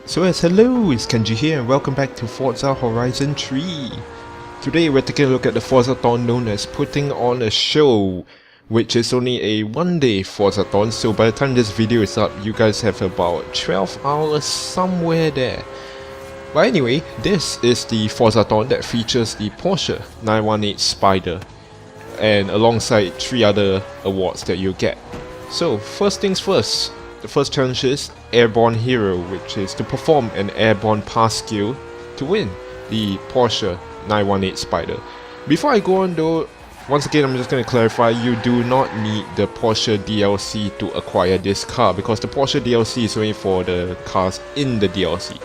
So yes, hello, it's Kenji here and welcome back to Forza Horizon 3. Today we're taking a look at the Forzathon known as putting on a show, which is only a one-day Forzathon, so by the time this video is up, you guys have about 12 hours somewhere there. But anyway, this is the Forzathon that features the Porsche 918 Spyder, and alongside 3 other awards that you get. So first things first, the first challenge is Airborne Hero, which is to perform an airborne pass skill to win the Porsche 918 Spyder. Before I go on though, once again I'm just going to clarify, you do not need the Porsche DLC to acquire this car, because the Porsche DLC is only for the cars in the DLC.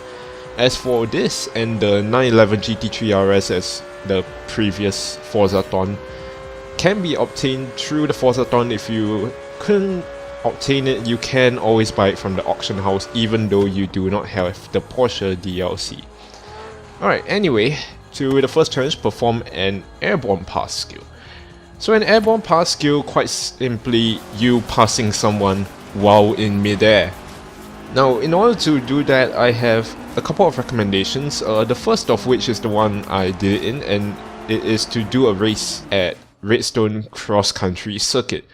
As for this and the 911 GT3 RS as the previous Forzathon, can be obtained through the Forzathon. If you couldn't obtain it, you can always buy it from the auction house even though you do not have the Porsche DLC. Alright, anyway, to the first challenge, perform an airborne pass skill. So an airborne pass skill, quite simply you passing someone while in midair. Now in order to do that, I have a couple of recommendations, the first of which is the one I did in, and it is to do a race at Redstone Cross Country Circuit.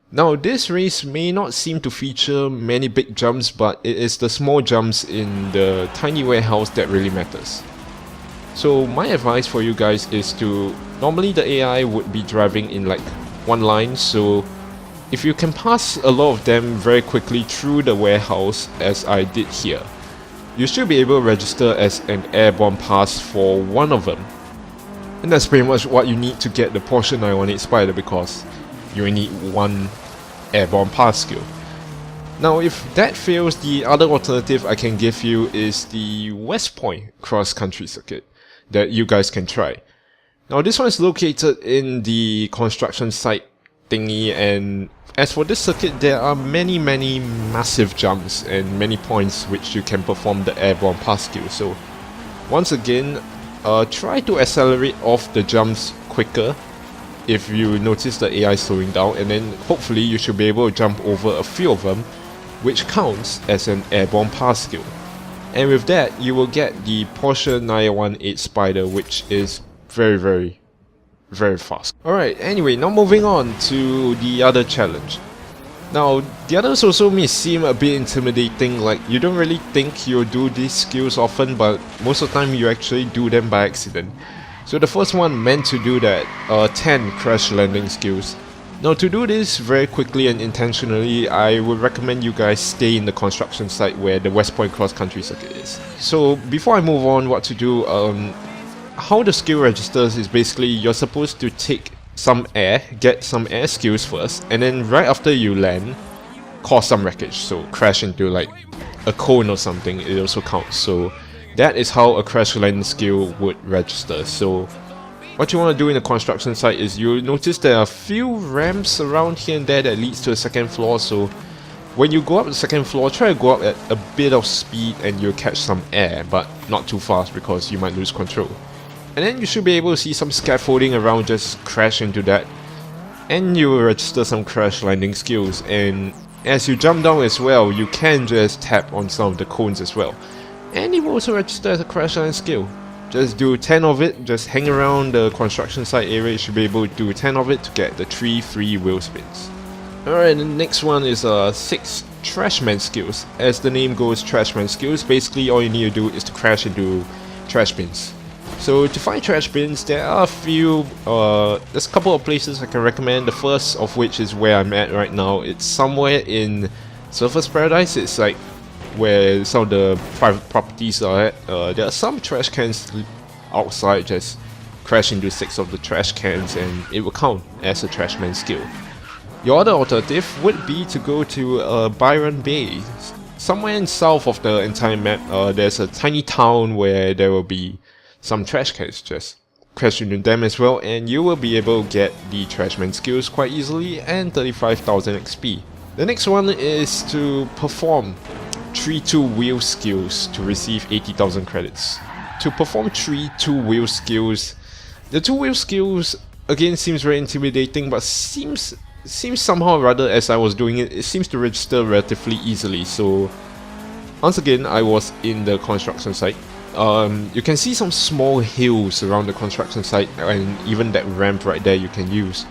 Now this race may not seem to feature many big jumps, but it is the small jumps in the tiny warehouse that really matters. So my advice for you guys is to, normally the AI would be driving in like one line, so if you can pass a lot of them very quickly through the warehouse as I did here, you should be able to register as an airborne pass for one of them. And that's pretty much what you need to get the Porsche 918 Spyder, because you need one airborne pass skill. Now if that fails, the other alternative I can give you is the West Point Cross Country Circuit that you guys can try. Now this one is located in the construction site thingy, and as for this circuit, there are many massive jumps and many points which you can perform the airborne pass skill. So once again, try to accelerate off the jumps quicker if you notice the AI slowing down, and then hopefully you should be able to jump over a few of them, which counts as an airborne pass skill. And with that, you will get the Porsche 918 Spyder, which is very fast. Alright, anyway, now moving on to the other challenge. Now, the others also may seem a bit intimidating, like you don't really think you'll do these skills often, but most of the time you actually do them by accident. So the first one meant to do that, 10 crash landing skills. Now to do this very quickly and intentionally, I would recommend you guys stay in the construction site where the West Point Cross Country Circuit is. So before I move on what to do, how the skill registers is basically you're supposed to take some air, get some air skills first, and then right after you land, cause some wreckage. So crash into like a cone or something, it also counts. So that is how a crash landing skill would register. So what you want to do in the construction site is you'll notice there are a few ramps around here and there that leads to a second floor. So when you go up the second floor, try to go up at a bit of speed and you'll catch some air, but not too fast because you might lose control. And then you should be able to see some scaffolding around, just crash into that, and you will register some crash landing skills. And as you jump down as well, you can just tap on some of the cones as well, and you will also register as a crash landing skill. Just do 10 of it, just hang around the construction site area, you should be able to do 10 of it to get the 3 free wheel spins. Alright, the next one is 6 trashman skills. As the name goes, trashman skills, basically all you need to do is to crash into trash bins. So to find trash bins, there are a few, there's a couple of places I can recommend. The first of which is where I'm at right now. It's somewhere in Surfers Paradise. It's like where some of the private properties are at. There are some trash cans outside, just crash into 6 of the trash cans and it will count as a trashman skill. Your other alternative would be to go to Byron Bay. Somewhere in south of the entire map, there's a tiny town where there will be some trash cans. Just crash into them as well and you will be able to get the trashman skills quite easily and 35,000 XP. The next one is to perform 3 two-wheel skills to receive 80,000 credits. To perform 3 two-wheel skills, the two-wheel skills again seems very intimidating, but seems somehow rather, as I was doing it, it seems to register relatively easily. So Once again, I was in the construction site. You can see some small hills around the construction site, and even that ramp right there you can use.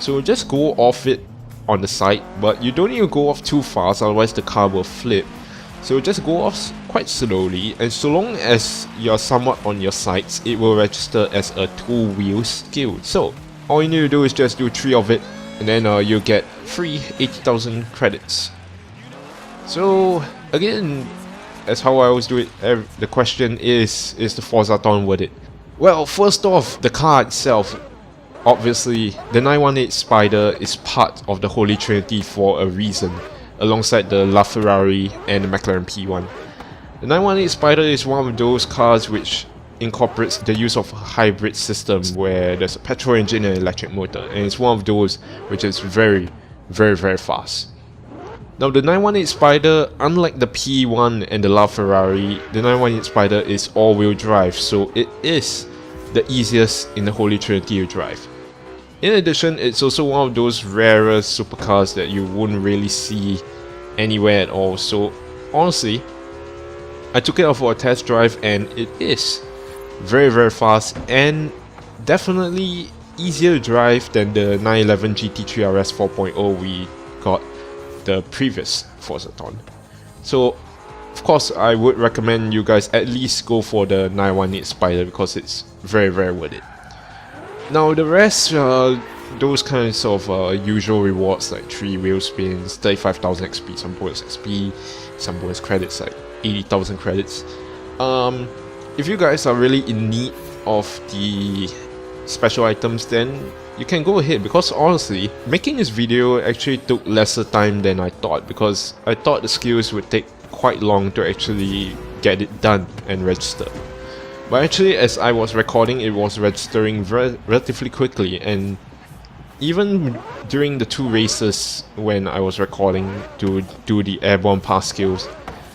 So just go off it on the site, but you don't need to go off too fast, otherwise the car will flip. So just go off quite slowly, and so long as you're somewhat on your sights, it will register as a 2-wheel skill. So all you need to do is just do 3 of it, and then you'll get free 80,000 credits. So again, as how I always do it, the question is the Forzathon worth it? Well, first off, the car itself. Obviously, the 918 Spyder is part of the Holy Trinity for a reason, alongside the LaFerrari and the McLaren P1. The 918 Spyder is one of those cars which incorporates the use of a hybrid system where there's a petrol engine and electric motor, and it's one of those which is very fast. Now the 918 Spyder, unlike the P1 and the LaFerrari, the 918 Spyder is all-wheel drive, so it is the easiest in the Holy Trinity to drive. In addition, it's also one of those rarer supercars that you wouldn't really see anywhere at all, so honestly, I took it out for a test drive and it is very fast and definitely easier to drive than the 911 GT3 RS 4.0 we got the previous Forzathon. So of course I would recommend you guys at least go for the 918 Spyder because it's very worth it. Now the rest, those kinds of usual rewards like 3 wheel spins, 35,000 XP, some bonus XP, some bonus credits like 80,000 credits. If you guys are really in need of the special items, then you can go ahead, because honestly, making this video actually took lesser time than I thought, because I thought the skills would take quite long to actually get it done and register. But actually, as I was recording, it was registering relatively quickly, and even during the 2 races when I was recording to do the airborne pass skills,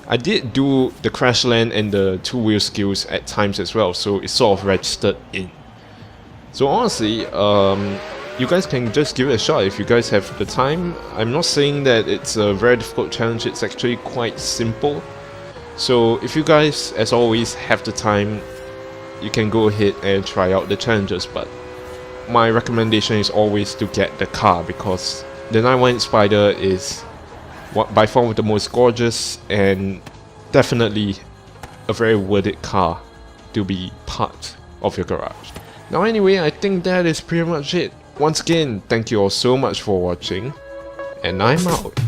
I did do the crash land and the 2-wheel skills at times as well, so it sort of registered in. So honestly, you guys can just give it a shot if you guys have the time. I'm not saying that it's a very difficult challenge, it's actually quite simple. So if you guys, as always, have the time, you can go ahead and try out the challenges, but my recommendation is always to get the car, because the 918 Spyder is by far one of the most gorgeous and definitely a very worth it car to be part of your garage. Now anyway, I think that is pretty much it. Once again, thank you all so much for watching, and I'm out.